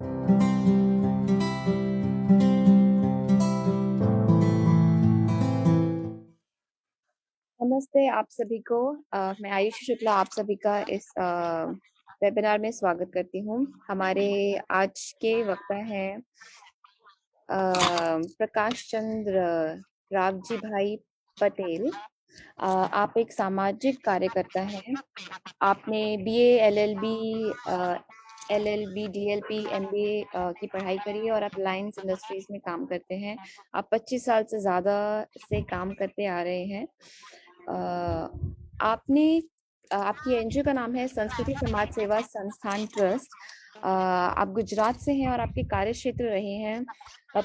नमस्ते आप सभी को। मैं आयुषी शुक्ला आप सभी का इस वेबिनार में स्वागत करती हूँ। हमारे आज के वक्ता हैं प्रकाश चंद्र रावजी भाई पटेल। आप एक सामाजिक कार्यकर्ता हैं। आपने बीए, एलएलबी, डीएलपी, एमबीए की पढ़ाई करी है और आप रिलायंस इंडस्ट्रीज में काम करते हैं। आप 25 साल से ज्यादा से काम करते आ रहे हैं। आपने आपकी एनजीओ का नाम है संस्कृति समाज सेवा संस्थान ट्रस्ट। आप गुजरात से हैं और आपके कार्य क्षेत्र रहे हैं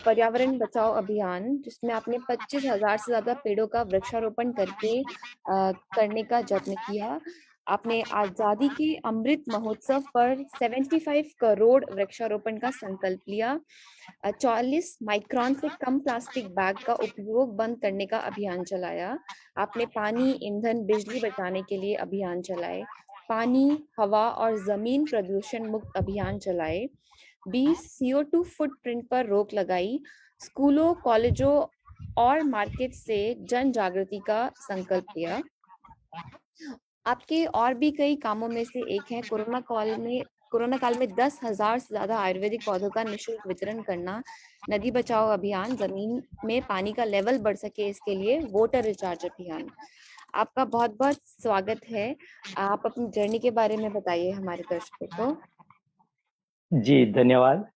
पर्यावरण बचाओ अभियान, जिसमें आपने 25,000 से ज्यादा पेड़ों का वृक्षारोपण करने का यत्न किया। आपने आजादी के अमृत महोत्सव पर 75 करोड़ वृक्षारोपण का संकल्प लिया। 44 माइक्रोन से कम प्लास्टिक बैग का उपयोग बंद करने का अभियान चलाया। आपने पानी, ईंधन, बिजली बचाने के लिए अभियान चलाए। पानी, हवा और जमीन प्रदूषण मुक्त अभियान चलाए। 20 CO2 फुटप्रिंट पर रोक लगाई। स्कूलों, कॉलेजों और मार्केट से जन जागृति का संकल्प लिया। आपके और भी कई कामों में से एक है कोरोना काल में 10,000 से ज्यादा आयुर्वेदिक पौधों का निशुल्क वितरण करना। नदी बचाओ अभियान, जमीन में पानी का लेवल बढ़ सके इसके लिए वाटर रिचार्ज अभियान। आपका बहुत बहुत स्वागत है। आप अपनी जर्नी के बारे में बताइए हमारे दर्शकों को। जी धन्यवाद।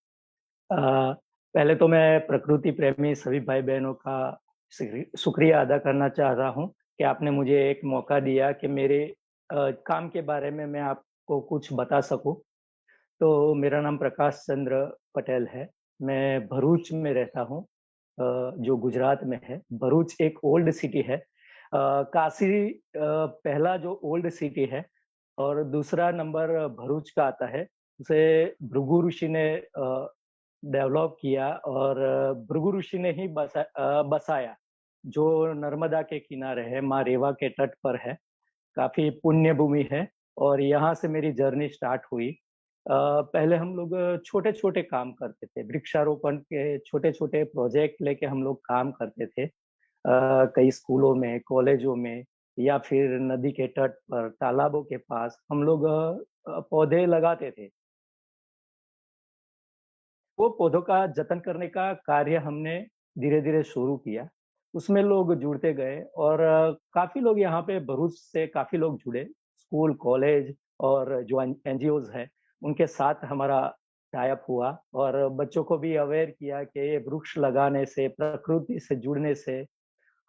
पहले तो मैं प्रकृति प्रेमी सभी भाई बहनों का शुक्रिया अदा करना चाह रहा हूँ कि आपने मुझे एक मौका दिया कि मेरे काम के बारे में मैं आपको कुछ बता सकूं। तो मेरा नाम प्रकाश चंद्र पटेल है। मैं भरूच में रहता हूँ, जो गुजरात में है। भरूच एक ओल्ड सिटी है। काशी पहला जो ओल्ड सिटी है और दूसरा नंबर भरूच का आता है। उसे भृगु ऋषि ने डेवलप किया और भृगु ऋषि ने ही बसाया, जो नर्मदा के किनारे है, माँ रेवा के तट पर है। काफी पुण्य भूमि है और यहाँ से मेरी जर्नी स्टार्ट हुई। पहले हम लोग छोटे छोटे काम करते थे, वृक्षारोपण के छोटे छोटे प्रोजेक्ट लेके हम लोग काम करते थे। कई स्कूलों में, कॉलेजों में या फिर नदी के तट पर, तालाबों के पास हम लोग पौधे लगाते थे। वो पौधों का जतन करने का कार्य हमने धीरे धीरे शुरू किया। उसमें लोग जुड़ते गए और काफी लोग यहाँ पे भरूच से काफी लोग जुड़े। स्कूल, कॉलेज और जो एनजीओज है उनके साथ हमारा टाइप हुआ और बच्चों को भी अवेयर किया कि ये वृक्ष लगाने से, प्रकृति से जुड़ने से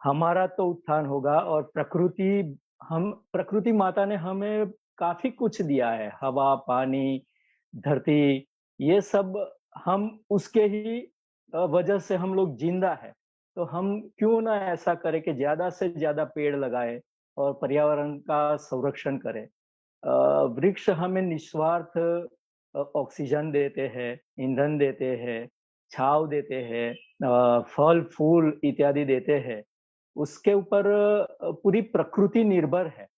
हमारा तो उत्थान होगा और प्रकृति माता ने हमें काफी कुछ दिया है। हवा, पानी, धरती, ये सब हम उसके ही वजह से हम लोग जिंदा है। तो हम क्यों ना ऐसा करें कि ज्यादा से ज्यादा पेड़ लगाए और पर्यावरण का संरक्षण करें। वृक्ष हमें निस्वार्थ ऑक्सीजन देते हैं, ईंधन देते हैं, छांव देते हैं, फल फूल इत्यादि देते हैं। उसके ऊपर पूरी प्रकृति निर्भर है।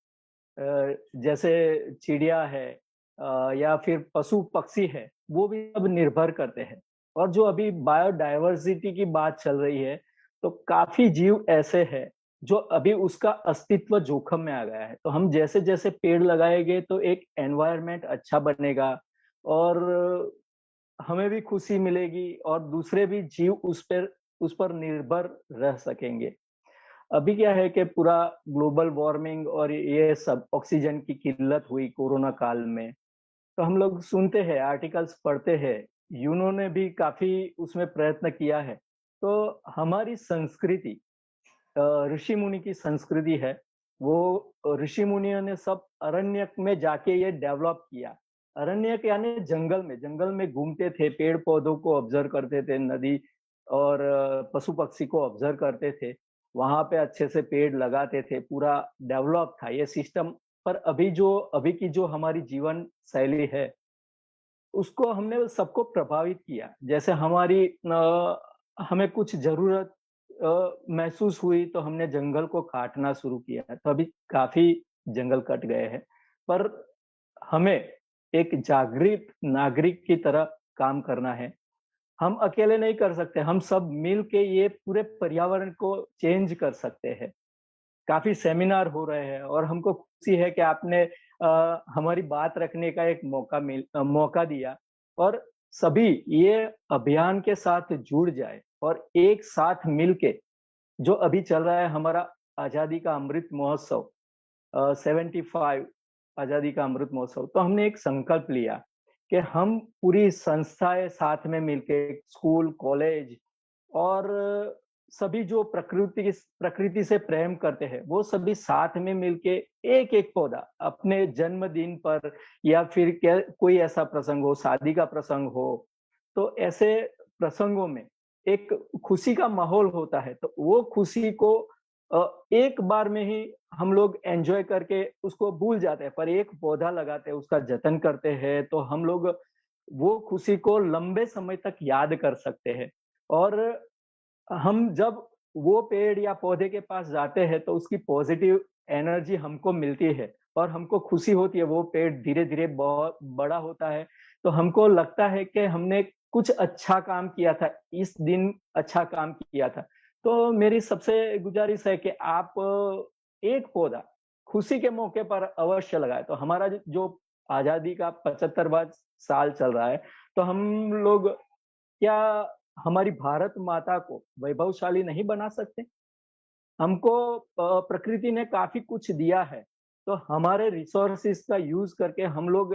जैसे चिड़िया है या फिर पशु पक्षी है, वो भी अब निर्भर करते हैं। और जो अभी बायोडायवर्सिटी की बात चल रही है, तो काफी जीव ऐसे हैं जो अभी उसका अस्तित्व जोखिम में आ गया है। तो हम जैसे जैसे पेड़ लगाएंगे तो एक एनवायरनमेंट अच्छा बनेगा और हमें भी खुशी मिलेगी और दूसरे भी जीव उस पर निर्भर रह सकेंगे। अभी क्या है कि पूरा ग्लोबल वार्मिंग और ये सब ऑक्सीजन की किल्लत हुई कोरोना काल में। तो हम लोग सुनते हैं, आर्टिकल्स पढ़ते हैं, यूनो ने भी काफी उसमें प्रयत्न किया है। तो हमारी संस्कृति, ऋषि मुनि की संस्कृति है, वो ऋषि मुनियों ने सब अरण्यक में जाके ये डेवलप किया। अरण्यक यानी जंगल में घूमते थे, पेड़ पौधों को ऑब्जर्व करते थे, नदी और पशु पक्षी को ऑब्जर्व करते थे। वहां पे अच्छे से पेड़ लगाते थे, पूरा डेवलप था ये सिस्टम। पर अभी की जो हमारी जीवन शैली है, उसको हमने सबको प्रभावित किया। जैसे हमें कुछ जरूरत महसूस हुई तो हमने जंगल को काटना शुरू किया। तो अभी काफी जंगल कट गए हैं। पर हमें एक जागृत नागरिक की तरह काम करना है। हम अकेले नहीं कर सकते, हम सब मिल के ये पूरे पर्यावरण को चेंज कर सकते हैं। काफ़ी सेमिनार हो रहे हैं और हमको खुशी है कि आपने हमारी बात रखने का एक मौका दिया और सभी ये अभियान के साथ जुड़ जाए और एक साथ मिलके जो अभी चल रहा है हमारा आज़ादी का अमृत महोत्सव 75 आज़ादी का अमृत महोत्सव, तो हमने एक संकल्प लिया कि हम पूरी संस्थाएँ साथ में मिलके स्कूल, कॉलेज और सभी जो प्रकृति से प्रेम करते हैं, वो सभी साथ में मिलके एक-एक पौधा अपने जन्मदिन पर या फिर कोई ऐसा प्रसंग हो, शादी का प्रसंग हो, तो ऐसे प्रसंगों में एक खुशी का माहौल होता है, तो वो खुशी को एक बार में ही हम लोग एन्जॉय करके उसको भूल जाते हैं, पर एक पौधा लगाते हैं, उसका जतन करते हैं, तो हम लोग वो खुशी को लंबे समय तक याद कर सकते हैं और हम जब वो पेड़ या पौधे के पास जाते हैं तो उसकी पॉजिटिव एनर्जी हमको मिलती है और हमको खुशी होती है वो पेड़ धीरे-धीरे बहुत बड़ा होता है, तो हमको लगता है कि हमने कुछ अच्छा काम किया था, इस दिन अच्छा काम किया था। तो मेरी सबसे गुज़ारिश है कि आप एक पौधा खुशी के मौके पर अवश्य लगाएँ। तो हमारा जो आज़ादी का 75वाँ साल चल रहा है, तो हम लोग क्या हमारी भारत माता को वैभवशाली नहीं बना सकते? हमको प्रकृति ने काफ़ी कुछ दिया है, तो हमारे रिसोर्सेज़ का यूज़ करके हम लोग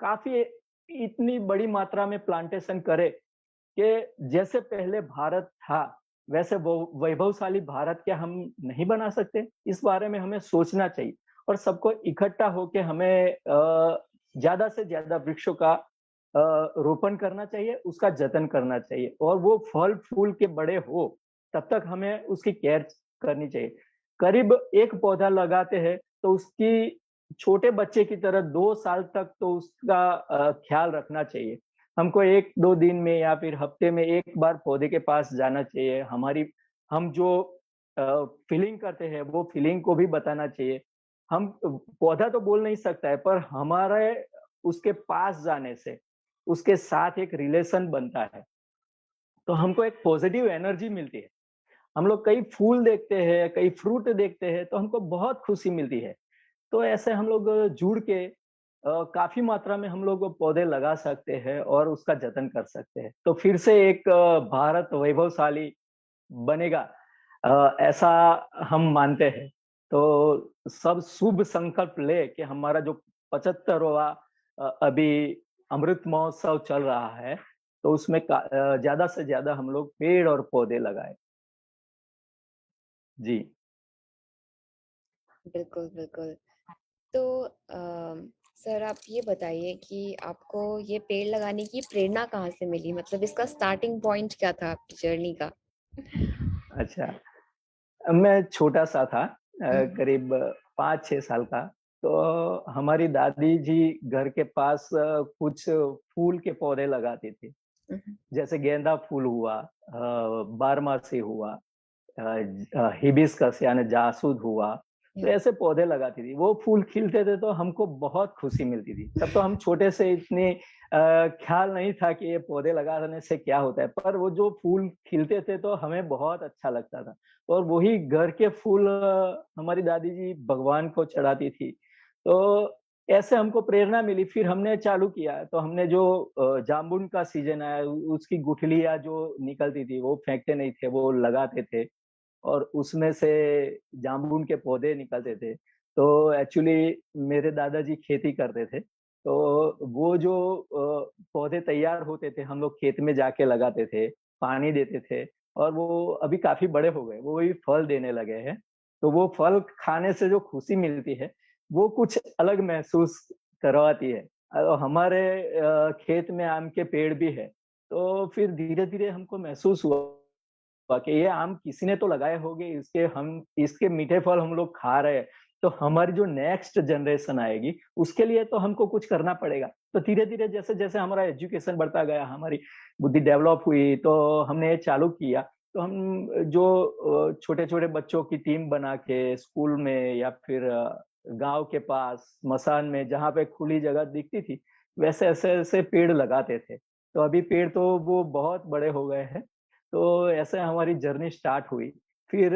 काफ़ी इतनी बड़ी मात्रा में प्लांटेशन करें कि जैसे पहले भारत था, वैसे वो वैभवशाली भारत क्या हम नहीं बना सकते? इस बारे में हमें सोचना चाहिए और सबको इकट्ठा होके हमें ज़्यादा से ज़्यादा वृक्षों का रोपण करना चाहिए, उसका जतन करना चाहिए और वो फल-फूल के बड़े हो, तब तक हमें उसकी केयर करनी चाहिए। करीब 1 पौधा लगाते हैं, तो उसकी छोटे बच्चे की तरह 2 साल तक तो उसका ख्याल रखना चाहिए। हमको 1-2 दिन में या फिर हफ्ते में 1 बार पौधे के पास जाना चाहिए। हम जो अ, फीलिंग करते हैं, वो फीलिंग को भी बताना चाहिए। हम पौधा तो बोल नहीं सकता है, पर हमारे उसके पास जाने से, उसके साथ एक रिलेशन बनता है, तो हमको एक पॉजिटिव एनर्जी मिलती है। हम लोग कई फूल देखते हैं, कई फ्रूट देखते हैं, तो हमको बहुत खुशी मिलती है। तो ऐसे हम लोग जुड़ के काफ़ी मात्रा में हम लोग पौधे लगा सकते हैं और उसका जतन कर सकते हैं। तो फिर से एक भारत वैभवशाली बनेगा ऐसा हम मानते हैं। तो सब शुभ संकल्प ले कि हमारा जो 75वाँ अभी अमृत महोत्सव चल रहा है, तो उसमें ज़्यादा से ज़्यादा हम लोग पेड़ और पौधे लगाएँ। जी। बिल्कुल, बिल्कुल। तो सर आप ये बताइए कि आपको ये पेड़ लगाने की प्रेरणा कहाँ से मिली? मतलब इसका स्टार्टिंग पॉइंट क्या था आपकी जर्नी का? अच्छा। मैं छोटा-सा था हुँ, करीब 5-6 साल का, तो हमारी दादी जी घर के पास कुछ फूल के पौधे लगाती थी। हुँ, हुँ, जैसे गेंदा फूल हुआ बारहमासी हुआ हिबिस्कस यानी जासूद हुआ, तो या ऐसे पौधे लगाती थी। वो फूल खिलते थे तो हमको बहुत खुशी मिलती थी। तब तो हम छोटे से इतनी ख्याल नहीं था कि ये पौधे लगाने से क्या होता है, पर वो जो फूल खिलते थे तो हमें बहुत अच्छा लगता था और वही घर के फूल हमारी दादी जी भगवान को चढ़ाती थी। तो ऐसे हमको प्रेरणा मिली, फिर हमने चालू किया, तो हमने जो जामुन का सीज़न आया उसकी गुठलियाँ जो निकलती थी, वो फेंकते नहीं थे, वो लगाते थे। और उसमें से जामुन के पौधे निकलते थे। तो एक्चुअली मेरे दादाजी खेती करते थे, तो वो जो पौधे तैयार होते थे, हम लोग खेत में जाके लगाते थे, पानी देते थे और वो अभी काफ़ी बड़े हो गए, वो भी फल देने लगे हैं। तो वो फल खाने से जो खुशी मिलती है, वो कुछ अलग महसूस करवाती है। हमारे खेत में आम के पेड़ भी है, तो फिर धीरे-धीरे हमको महसूस हुआ कि ये आम किसी ने तो लगाए होंगे, इसके मीठे फल हम लोग खा रहे हैं, तो हमारी जो नेक्स्ट जनरेशन आएगी, उसके लिए तो हमको कुछ करना पड़ेगा। तो धीरे-धीरे जैसे-जैसे हमारा एजुकेशन बढ़ता गया, हमारी बुद्धि डेवलप हुई, तो हमने ये चालू किया। तो हम जो छोटे-छोटे बच्चों की टीम बना के स्कूल में या फिर गाँव के पास, स्मशान में, जहाँ पे खुली जगह दिखती थी, वैसे ऐसे-ऐसे पेड़ लगाते थे। तो अभी पेड़ तो वो बहुत बड़े हो गए हैं। तो ऐसे हमारी जर्नी स्टार्ट हुई। फिर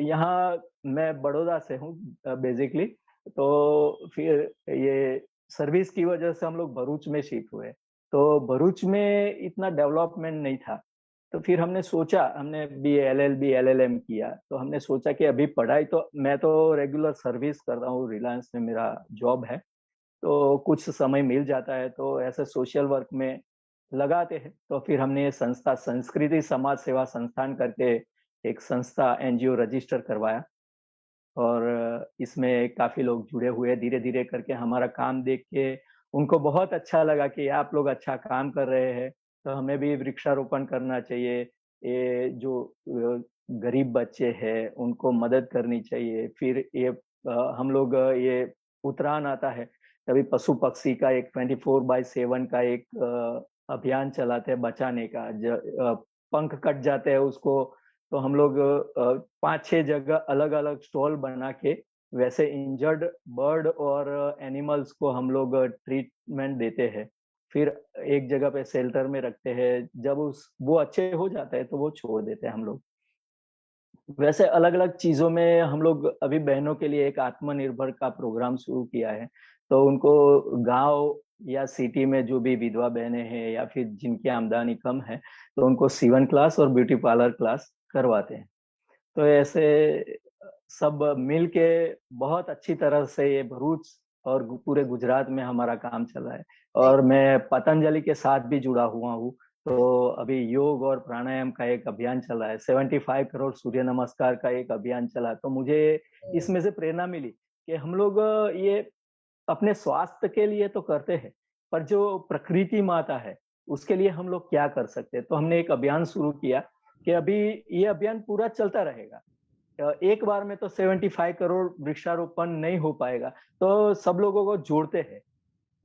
यहाँ मैं बड़ौदा से हूँ बेसिकली। तो फिर ये सर्विस की वजह से हम लोग भरूच में शिफ्ट हुए। तो भरूच में इतना डेवलपमेंट नहीं था। तो फिर हमने सोचा, हमने बीए, एलएलबी, एलएलएम किया। तो हमने सोचा कि अभी पढ़ाई तो मैं तो रेगुलर सर्विस कर रहा हूँ, रिलायंस में मेरा जॉब है। तो कुछ समय मिल जाता है तो ऐसे सोशल वर्क में लगाते हैं। तो फिर हमने ये संस्था संस्कृति समाज सेवा संस्थान करके एक संस्था एनजीओ रजिस्टर करवाया और इसमें काफ़ी लोग जुड़े हुए हैं। धीरे-धीरे करके हमारा काम देख के उनको बहुत अच्छा लगा कि आप लोग अच्छा काम कर रहे हैं, तो हमें भी वृक्षारोपण करना चाहिए। ये जो गरीब बच्चे हैं, उनको मदद करनी चाहिए। फिर ये हम लोग ये उत्तरायण आता है, तभी पशु-पक्षी का एक 24/7 का एक अभियान चलाते हैं बचाने का। पंख कट जाते हैं उसको तो हम लोग 5-6 जगह अलग-अलग स्टॉल बना के वैसे इंजर्ड बर्ड और एनिमल्स को हम लोग ट्रीटमेंट देते हैं। फिर एक जगह पे शेल्टर में रखते हैं, जब उस वो अच्छे हो जाते हैं तो वो छोड़ देते हैं हम लोग। वैसे अलग-अलग चीज़ों में हम लोग अभी बहनों के लिए एक आत्मनिर्भर का प्रोग्राम शुरू किया है। तो उनको गाँव या सिटी में जो भी विधवा बहनें हैं या फिर जिनकी आमदनी कम है, तो उनको सीवन क्लास और ब्यूटी पार्लर क्लास करवाते हैं। तो ऐसे सब मिल के बहुत अच्छी तरह से ये भरूच और पूरे गुजरात में हमारा काम चल रहा है और मैं पतंजलि के साथ भी जुड़ा हुआ हूँ। तो अभी योग और प्राणायाम का एक अभियान चल रहा है। 75 करोड़ सूर्य नमस्कार का एक अभियान चला। तो मुझे हुँ, इसमें से प्रेरणा मिली कि हम लोग ये अपने स्वास्थ्य के लिए तो करते हैं, पर जो प्रकृति माता है, उसके लिए हम लोग क्या कर सकते हैं? तो हमने एक अभियान शुरू किया कि अभी ये अभियान पूरा चलता रहेगा। एक बार में तो 75 करोड़ वृक्षारोपण नहीं हो पाएगा, तो सब लोगों को जोड़ते हैं।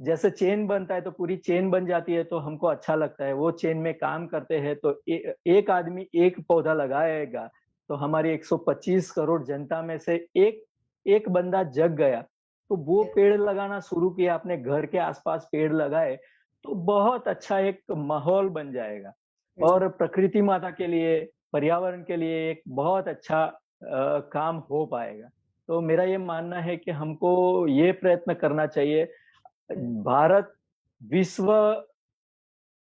जैसे चेन बनता है तो पूरी चेन बन जाती है तो हमको अच्छा लगता है, वो चेन में काम करते हैं तो एक आदमी एक पौधा लगाएगा, तो हमारी 125 करोड़ जनता में से एक एक बंदा जग गया, तो वो पेड़ लगाना शुरू किया, अपने घर के आस-पास पेड़ लगाए, तो बहुत अच्छा एक माहौल बन जाएगा हुँ, और प्रकृति माता के लिए, पर्यावरण के लिए एक बहुत अच्छा काम हो पाएगा। तो मेरा ये मानना है कि हमको ये प्रयत्न करना चाहिए हुँ। भारत विश्व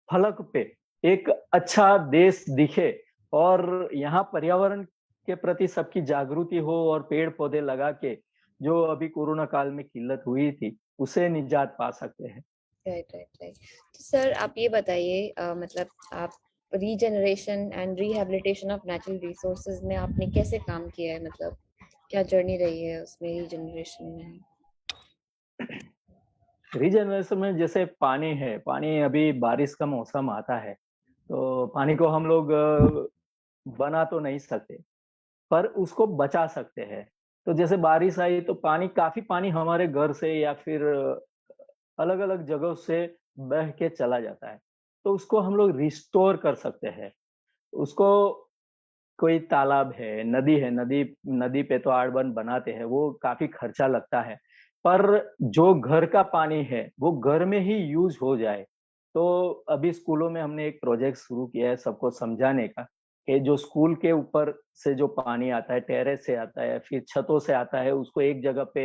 फलक पे एक अच्छा देश दिखे और यहाँ पर्यावरण के प्रति सबकी जागृति हो और पेड़-पौधे लगा के जो अभी कोरोना काल में किल्लत हुई थी, उसे निजात पा सकते हैं। Right, right, right. तो सर आप ये बताइए मतलब आप regeneration and rehabilitation of natural resources में आपने कैसे काम किया है? मतलब क्या जर्नी रही है उसमें रीजनरेशन में? रीजनरेशन में जैसे पानी है, पानी अभी बारिश का मौसम आता है, तो पानी को हम लोग बना तो नहीं सकते। पर उसको बचा सकते हैं। तो जैसे बारिश आई तो पानी काफ़ी पानी हमारे घर से या फिर अलग-अलग जगहों से बह के चला जाता है। तो उसको हम लोग रिस्टोर कर सकते हैं। उसको कोई तालाब है, नदी नदी पे तो आड़-बन बनाते हैं, वो काफ़ी खर्चा लगता है। पर जो घर का पानी है, वो घर में ही यूज़ हो जाए। तो अभी स्कूलों में हमने एक प्रोजेक्ट शुरू किया है सबको समझाने का, कि जो स्कूल के ऊपर से जो पानी आता है, टेरेस से आता है, फिर छतों से आता है, उसको एक जगह पे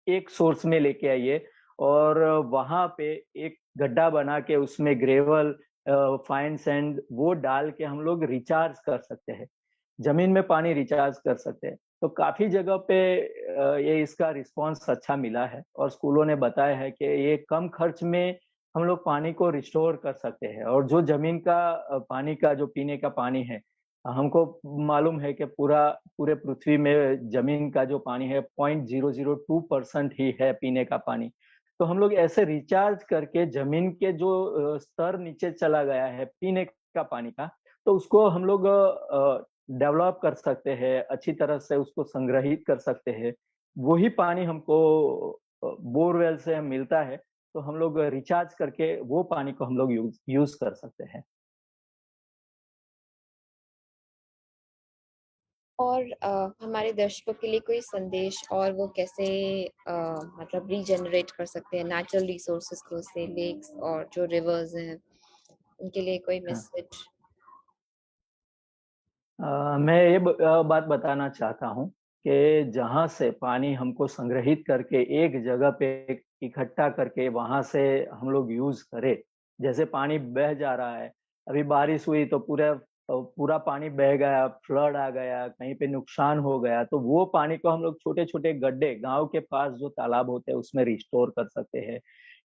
एक सोर्स में लेके आइए और वहाँ पे एक गड्ढा बना के उसमें ग्रेवल फाइन सैंड वो डाल के हम लोग रिचार्ज कर सकते हैं। ज़मीन में पानी रिचार्ज कर सकते हैं। तो काफ़ी जगह पे ये इसका रिस्पॉन्स अच्छा मिला है और स्कूलों ने बताया है कि ये कम खर्च में हम लोग पानी को रिस्टोर कर सकते हैं और जो ज़मीन का पानी का जो पीने का पानी है, हमको मालूम है कि पूरे पृथ्वी में ज़मीन का जो पानी है 0.002% ही है पीने का पानी। तो हम लोग ऐसे रिचार्ज करके ज़मीन के जो स्तर नीचे चला गया है पीने का पानी का, तो उसको हम लोग डेवलप कर सकते हैं, अच्छी तरह से उसको संग्रहित कर सकते हैं। वही पानी हमको बोरवेल से मिलता है, तो हम लोग रिचार्ज करके वो पानी को हम लोग यूज़ यूज़ कर सकते हैं। और हमारे दर्शकों के लिए कोई संदेश और वो कैसे मतलब रीजनरेट कर सकते हैं नेचुरल रिसोर्सेज को से लेक्स और जो रिवर्स हैं उनके लिए कोई हाँ। मैसेज? मैं ये बात बताना चाहता हूँ कि जहाँ से पानी हमको संग्रहित करके एक जगह पे इकट्ठा करके वहां से हम लोग यूज करें। जैसे पानी बह जा रहा है, अभी बारिश हुई तो पूरा पानी बह गया, फ्लड आ गया, कहीं पे नुकसान हो गया, तो वो पानी को हम लोग छोटे छोटे गड्ढे गांव के पास जो तालाब होते हैं उसमें रिस्टोर कर सकते हैं।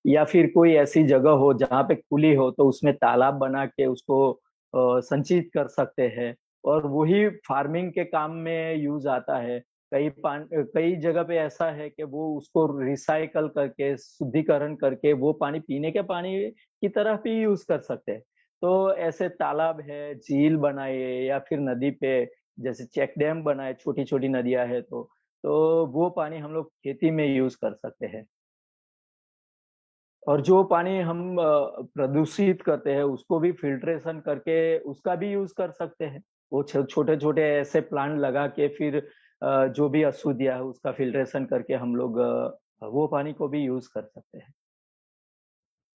या फिर कोई ऐसी जगह हो जहाँ पे खुली हो तो उसमें तालाब बना के उसको संचित कर सकते हैं, और वही फार्मिंग के काम में यूज आता है। कई जगह पे ऐसा है कि वो उसको रिसाइकल करके शुद्धिकरण करके वो पानी पीने के पानी की तरह भी यूज कर सकते हैं। तो ऐसे तालाब है, झील बनाए या फिर नदी पे जैसे चेक डैम बनाए, छोटी छोटी नदियां है तो वो पानी हम लोग खेती में यूज कर सकते हैं। और जो पानी हम प्रदूषित करते हैं उसको भी फिल्ट्रेशन करके उसका भी यूज कर सकते हैं। वो छोटे छोटे ऐसे प्लांट लगा के फिर जो भी अशुद्धियां है उसका फिल्ट्रेशन करके हम लोग वो पानी को भी यूज कर सकते हैं।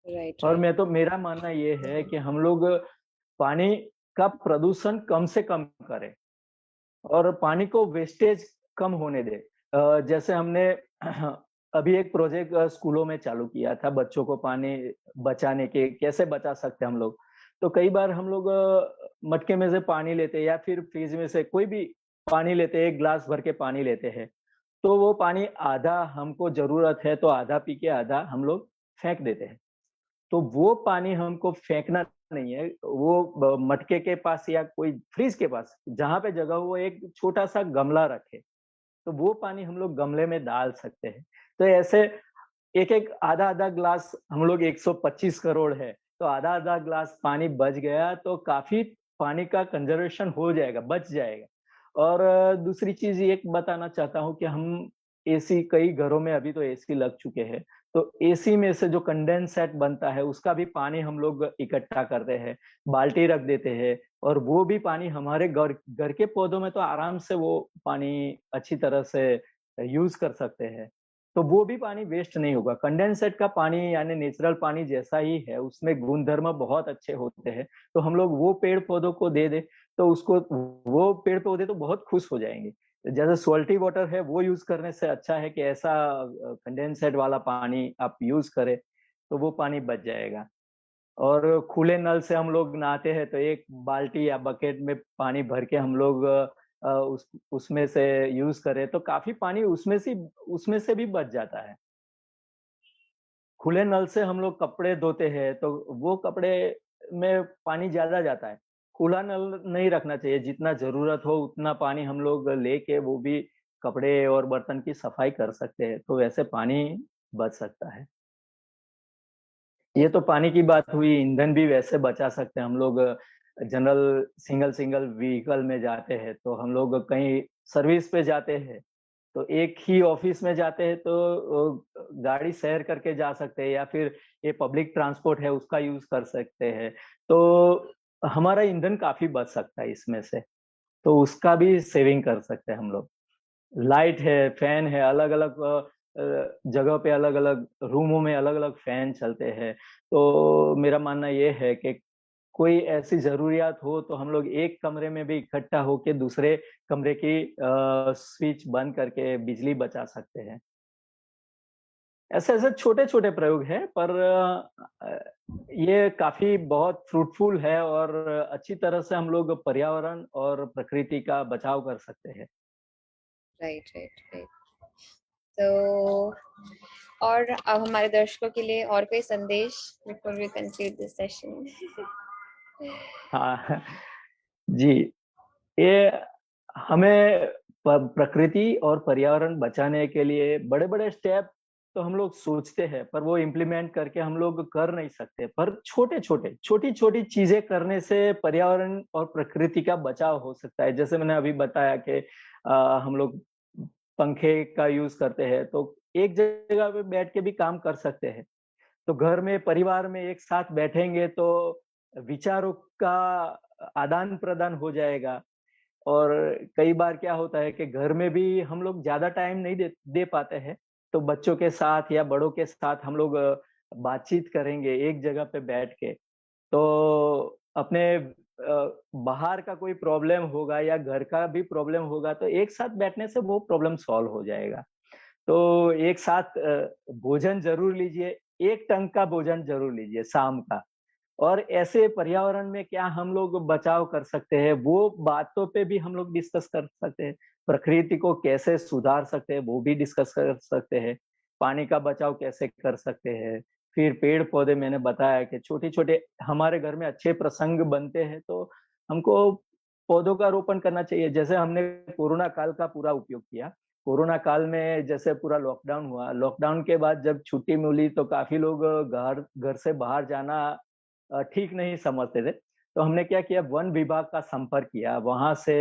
राइट, और राइट। मेरा मानना ये है कि हम लोग पानी का प्रदूषण कम से कम करें और पानी को वेस्टेज कम होने दे। जैसे हमने अभी एक प्रोजेक्ट स्कूलों में चालू किया था, बच्चों को पानी बचाने के कैसे बचा सकते हैं हम लोग। तो कई बार हम लोग मटके में से पानी लेते हैं या फिर फ्रिज में से कोई भी पानी लेते हैं, एक ग्लास भर के पानी लेते हैं, तो वो पानी आधा हमको जरूरत है तो आधा पी के आधा हम लोग फेंक देते हैं। तो वो पानी हमको फेंकना नहीं है, वो मटके के पास या कोई फ्रिज के पास जहां पे जगह हो वो एक छोटा सा गमला रखे, तो वो पानी हम लोग गमले में डाल सकते हैं। तो ऐसे एक एक आधा आधा ग्लास, हम लोग 125 करोड़ है तो आधा आधा ग्लास पानी बच गया तो काफी पानी का कंजर्वेशन हो जाएगा, बच जाएगा। और दूसरी चीज ये बताना चाहता हूँ कि हम एसी, कई घरों में अभी तो एसी लग चुके हैं, तो एसी में से जो कंडेंसेट बनता है उसका भी पानी हम लोग इकट्ठा करते हैं, बाल्टी रख देते हैं, और वो भी पानी हमारे घर घर के पौधों में तो आराम से वो पानी अच्छी तरह से यूज कर सकते हैं। तो वो भी पानी वेस्ट नहीं होगा। कंडेंसेट का पानी यानी नेचुरल पानी जैसा ही है, उसमें गुणधर्म बहुत अच्छे होते हैं। तो हम लोग वो पेड़ पौधों को दे दे तो उसको, वो पेड़ पौधे तो बहुत खुश हो जाएंगे। जैसे सॉल्टी वाटर है वो यूज करने से अच्छा है कि ऐसा कंडेंसेट वाला पानी आप यूज करें, तो वो पानी बच जाएगा। और खुले नल से हम लोग नहाते हैं तो एक बाल्टी या बकेट में पानी भर के हम लोग उसमें से यूज करें तो काफी पानी उसमें से भी बच जाता है। खुले नल से हम लोग कपड़े धोते हैं तो वो कपड़े में पानी ज्यादा जाता है। खुला नल नहीं रखना चाहिए, जितना जरूरत हो उतना पानी हम लोग लेके वो भी कपड़े और बर्तन की सफाई कर सकते हैं, तो वैसे पानी बच सकता है। ये तो पानी की बात हुई। ईंधन भी वैसे बचा सकते हैं हम लोग। जनरल सिंगल सिंगल व्हीकल में जाते हैं तो हम लोग कहीं सर्विस पे जाते हैं तो एक ही ऑफिस में जाते हैं तो गाड़ी शेयर करके जा सकते हैं, या फिर ये पब्लिक ट्रांसपोर्ट है उसका यूज कर सकते हैं। तो हमारा ईंधन काफी बच सकता है इसमें से, तो उसका भी सेविंग कर सकते हैं हम लोग। लाइट है, फैन है, अलग अलग जगह पे अलग अलग रूमों में अलग अलग फैन चलते हैं। तो मेरा मानना ये है कि कोई ऐसी जरूरियात हो तो हम लोग एक कमरे में भी इकट्ठा होके दूसरे कमरे की स्विच बंद करके बिजली बचा सकते हैं। ऐसे ऐसे छोटे छोटे प्रयोग हैं, पर ये काफी बहुत फ्रूटफुल है और अच्छी तरह से हम लोग पर्यावरण और प्रकृति का बचाव कर सकते हैं। Right, right, right. तो और अब हमारे दर्शकों के लिए और कोई संदेश before we conclude this session? हाँ जी, ये हमें प्रकृति और पर्यावरण बचाने के लिए बड़े बड़े स्टेप तो हम लोग सोचते हैं पर वो इम्प्लीमेंट करके हम लोग कर नहीं सकते। पर छोटे छोटे छोटी छोटी चीजें करने से पर्यावरण और प्रकृति का बचाव हो सकता है। जैसे मैंने अभी बताया कि हम लोग पंखे का यूज करते हैं तो एक जगह पे बैठ के भी काम कर सकते हैं। तो घर में परिवार में एक साथ बैठेंगे तो विचारों का आदान प्रदान हो जाएगा। और कई बार क्या होता है कि घर में भी हम लोग ज़्यादा टाइम नहीं दे दे पाते हैं, तो बच्चों के साथ या बड़ों के साथ हम लोग बातचीत करेंगे एक जगह पे बैठ के, तो अपने बाहर का कोई प्रॉब्लम होगा या घर का भी प्रॉब्लम होगा, तो एक साथ बैठने से वो प्रॉब्लम सॉल्व हो जाएगा। तो एक साथ भोजन ज़रूर लीजिए, एक टंक का भोजन ज़रूर लीजिए शाम का। और ऐसे पर्यावरण में क्या हम लोग बचाव कर सकते हैं, वो बातों पे भी हम लोग डिस्कस कर सकते हैं। प्रकृति को कैसे सुधार सकते हैं, वो भी डिस्कस कर सकते हैं। पानी का बचाव कैसे कर सकते हैं। फिर पेड़-पौधे मैंने बताया कि छोटे-छोटे हमारे घर में अच्छे प्रसंग बनते हैं, तो हमको पौधों का रोपण करना चाहिए। जैसे हमने कोरोना काल का पूरा उपयोग किया। कोरोना काल में जैसे पूरा लॉकडाउन हुआ, लॉकडाउन के बाद जब छुट्टी मिली तो काफ़ी लोग घर घर से बाहर जाना ठीक नहीं समझते थे। तो हमने क्या किया, वन विभाग का संपर्क किया, वहाँ से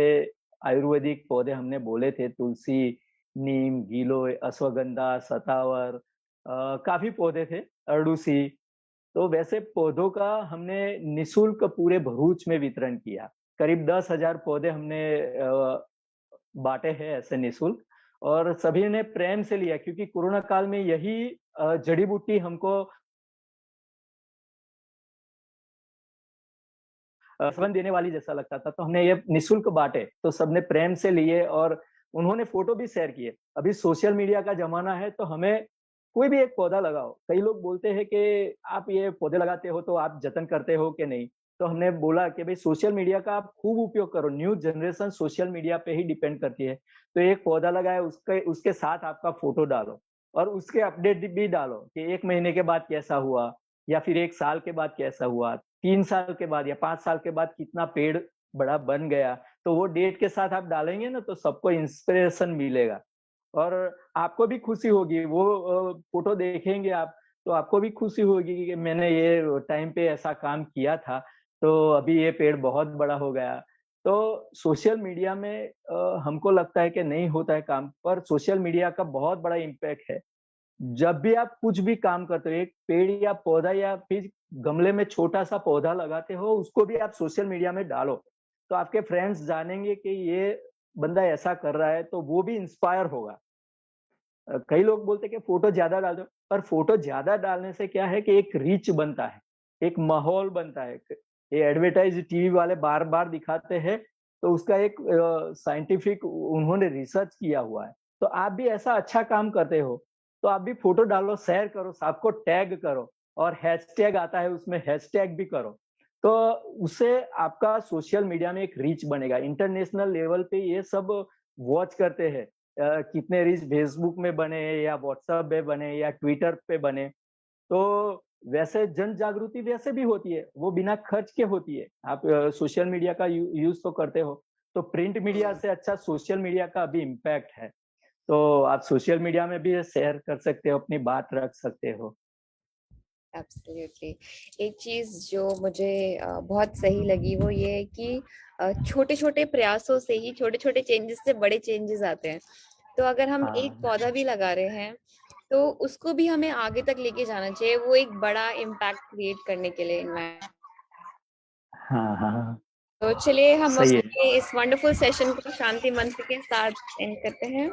आयुर्वेदिक पौधे हमने बोले थे, तुलसी, नीम, गीलोय, अश्वगंधा, सतावर काफ़ी पौधे थे, अरडुसी। तो वैसे पौधों का हमने निःशुल्क पूरे भरूच में वितरण किया। करीब 10,000 पौधे हमने बाँटे हैं ऐसे निःशुल्क, और सभी ने प्रेम से लिया क्योंकि कोरोना काल में यही जड़ी-बूटी हमको फल देने वाली जैसा लगता था, तो हमने ये निःशुल्क बाँटे, तो सबने प्रेम से लिए और उन्होंने फ़ोटो भी शेयर किए। अभी सोशल मीडिया का ज़माना है, तो हमें कोई भी एक पौधा लगाओ। कई लोग बोलते हैं कि आप ये पौधे लगाते हो, तो आप जतन करते हो कि नहीं? तो हमने बोला कि भई सोशल मीडिया का आप खूब उपयोग करो, न्यू जनरेशन सोशल मीडिया पे ही डिपेंड करती है। तो एक पौधा लगाया, उसके उसके साथ आपका फ़ोटो डालो और उसके अपडेट भी डालो कि 1 महीने के बाद कैसा हुआ या फिर 1 साल के बाद कैसा हुआ। 3 साल के बाद या 5 साल के बाद कितना पेड़ बड़ा बन गया, तो वो डेट के साथ आप डालेंगे ना तो सबको इंस्पिरेशन मिलेगा और आपको भी खुशी होगी। वो फ़ोटो देखेंगे आप, तो आपको भी खुशी होगी कि मैंने ये टाइम पे ऐसा काम किया था, तो अभी ये पेड़ बहुत बड़ा हो गया। तो सोशल मीडिया में हमको लगता है कि नहीं होता है काम, पर सोशल मीडिया का बहुत बड़ा इम्पैक्ट है। जब भी आप कुछ भी काम करते हो, एक पेड़ या पौधा या फिर गमले में छोटा-सा पौधा लगाते हो, उसको भी आप सोशल मीडिया में डालो। तो आपके फ्रेंड्स जानेंगे कि ये बंदा ऐसा कर रहा है, तो वो भी इंस्पायर होगा। कई लोग बोलते हैं कि फ़ोटो ज़्यादा डाल दो, पर फ़ोटो ज़्यादा डालने से क्या है कि एक रीच बनता है, एक माहौल बनता है। ये एडवर्टाइज़ टीवी वाले बार-बार दिखाते हैं, तो उसका एक साइंटिफिक उन्होंने रिसर्च किया हुआ है। तो आप भी ऐसा अच्छा काम करते हो, तो आप भी फ़ोटो डालो, शेयर करो, सबको टैग करो और हैशटैग आता है उसमें हैशटैग भी करो। तो उससे आपका सोशल मीडिया में एक रीच बनेगा। इंटरनेशनल लेवल पे ये सब वॉच करते हैं। कितने रीच फेसबुक में बने या व्हाट्सएप पे बने या ट्विटर पे बने। तो वैसे जन जागृति वैसे भी होती है, वो बिना खर्च के होती है। आप सोशल मीडिया का यूज़ तो करते हो, तो प्रिंट मीडिया हुँ। से अच्छा सोशल मीडिया का अभी इम्पैक्ट है। तो आप सोशल मीडिया में भी शेयर कर सकते हो, अपनी बात रख सकते हो। एब्सोल्युटली। एक चीज़ जो मुझे बहुत सही लगी वो ये है कि छोटे-छोटे प्रयासों से ही छोटे-छोटे चेंजेस से बड़े चेंजेस आते हैं। तो अगर हम एक हाँ, पौधा भी लगा रहे हैं, तो उसको भी हमें आगे तक लेके जाना चाहिए, वो एक बड़ा इम्पैक्ट क्रिएट करने के लिए इन्वायरमेंट। हाँ, हाँ, तो चलिए हम सही है। अपने इस वंडरफुल सेशन को शांति मंत्र के साथ एंड करते हैं।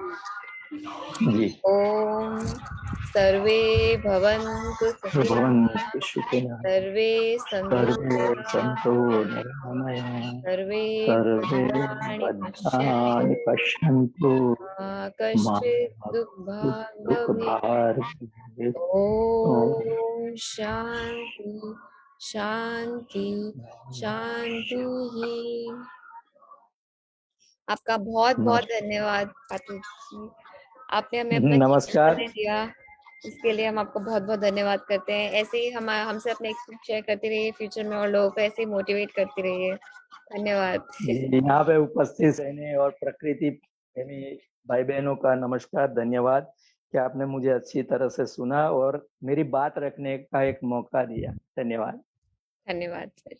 जी, ओम सर्वे भवन्तु सुखिनः, भवन्तु सुखिनः, सर्वे सन्तु सर्वे सन्तु निरामयाः, निरामयाः, सर्वे सर्वे भद्राणि पश्यन्तु, भद्राणि पश्यन्तु, मा मा कश्चित् दुःखभाग् भवेत्। दुःखभाग् ॐ शान्ति, शान्ति, शान्तिः। आपका बहुत-बहुत नमस्कार। धन्यवाद पाटिल जी। आपने हमें अपना कीमती नमस्कार। समय दिया, इसके लिए हम आपको बहुत-बहुत धन्यवाद करते हैं। ऐसे ही हम हमसे अपने एक्सपीरियंस शेयर करते रहिए, फ्यूचर में और लोगों को ऐसे ही मोटिवेट करते रहिए। धन्यवाद। जी, यहाँ पे उपस्थित रहने और प्रकृति प्रेमी भाई-बहनों का नमस्कार, धन्यवाद कि आपने मुझे अच्छी तरह से सुना और मेरी बात रखने का एक मौका दिया। धन्यवाद। धन्यवाद सर।